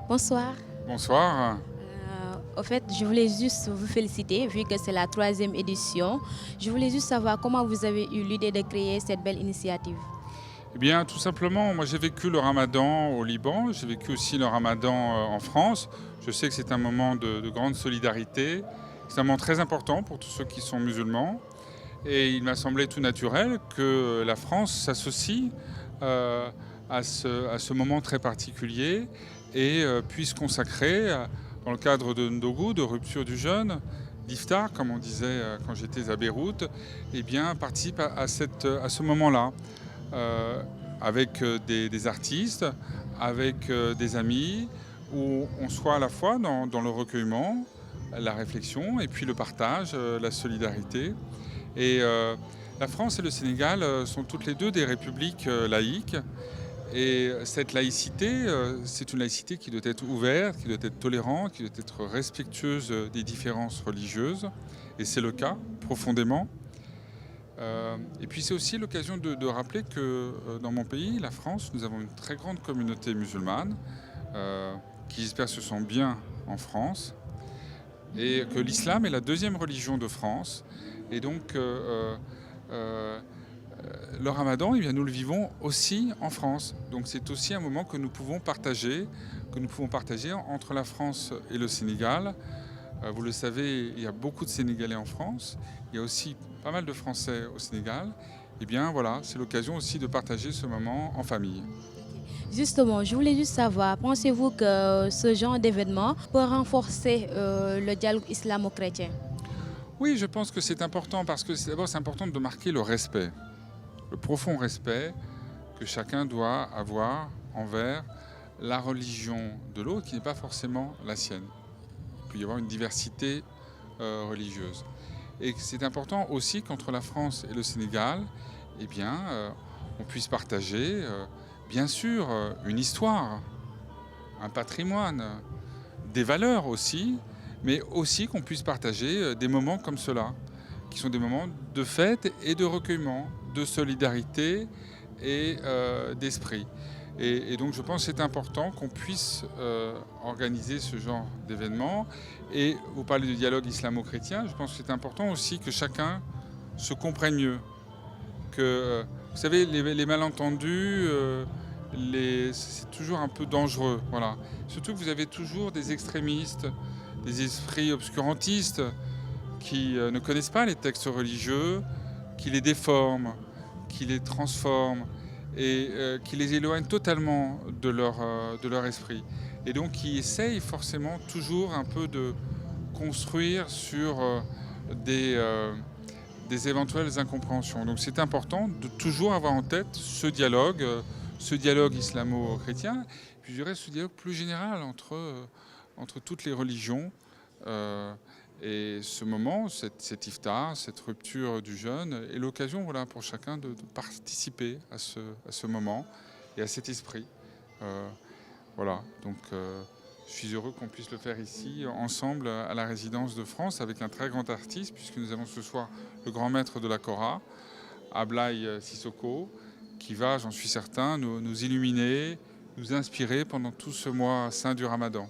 Bonsoir. Bonsoir. Au fait, je voulais juste vous féliciter vu que c'est la troisième édition. Je voulais juste savoir comment vous avez eu l'idée de créer cette belle initiative. Eh bien, tout simplement, moi j'ai vécu le ramadan au Liban, j'ai vécu aussi le ramadan en France. Je sais que c'est un moment de grande solidarité. C'est un moment très important pour tous ceux qui sont musulmans. Et il m'a semblé tout naturel que la France s'associe euh, à ce moment très particulier et puisse consacrer, dans le cadre de Ndougou, de rupture du jeûne, d'Iftar, comme on disait quand j'étais à Beyrouth, eh bien, participe à ce moment-là, euh, avec des artistes, avec des amis, où on soit à la fois dans le recueillement, la réflexion, et puis le partage, la solidarité. Et la France et le Sénégal sont toutes les deux des républiques laïques. Et cette laïcité, c'est une laïcité qui doit être ouverte, qui doit être tolérante, qui doit être respectueuse des différences religieuses. Et c'est le cas, profondément. Et puis c'est aussi l'occasion de rappeler que dans mon pays, la France, nous avons une très grande communauté musulmane qui j'espère se sent bien en France et que l'islam est la deuxième religion de France. Et donc euh, le ramadan, eh bien, nous le vivons aussi en France. Donc c'est aussi un moment que nous pouvons partager entre la France et le Sénégal. Vous le savez, il y a beaucoup de Sénégalais en France. Il y a aussi pas mal de Français au Sénégal. Eh bien voilà, c'est l'occasion aussi de partager ce moment en famille. Justement, je voulais juste savoir, pensez-vous que ce genre d'événement peut renforcer le dialogue islamo-chrétien? Oui, je pense que c'est important parce que d'abord c'est important de marquer le respect, le profond respect que chacun doit avoir envers la religion de l'autre qui n'est pas forcément la sienne. Il peut y avoir une diversité religieuse. Et c'est important aussi qu'entre la France et le Sénégal, eh bien, on puisse partager, bien sûr, une histoire, un patrimoine, des valeurs aussi, mais aussi qu'on puisse partager des moments comme cela, qui sont des moments de fête et de recueillement, de solidarité et d'esprit. Et donc je pense que c'est important qu'on puisse organiser ce genre d'événement. Et vous parlez du dialogue islamo-chrétien, je pense que c'est important aussi que chacun se comprenne mieux. Que, vous savez, les malentendus, c'est toujours un peu dangereux. Voilà. Surtout que vous avez toujours des extrémistes, des esprits obscurantistes qui ne connaissent pas les textes religieux, qui les déforment, qui les transforment et qui les éloignent totalement de leur esprit. Et donc qui essayent forcément toujours un peu de construire sur des, euh, des éventuelles incompréhensions. Donc c'est important de toujours avoir en tête ce dialogue islamo-chrétien, puis je dirais ce dialogue plus général entre toutes les religions. Euh, et ce moment, cet iftar, cette rupture du jeûne, est l'occasion voilà, pour chacun de participer à ce moment et à cet esprit. Euh, voilà, donc je suis heureux qu'on puisse le faire ici, ensemble, à la résidence de France, avec un très grand artiste, puisque nous avons ce soir le grand maître de la Kora, Ablaye Sissoko, qui va, j'en suis certain, nous illuminer, nous inspirer pendant tout ce mois saint du Ramadan.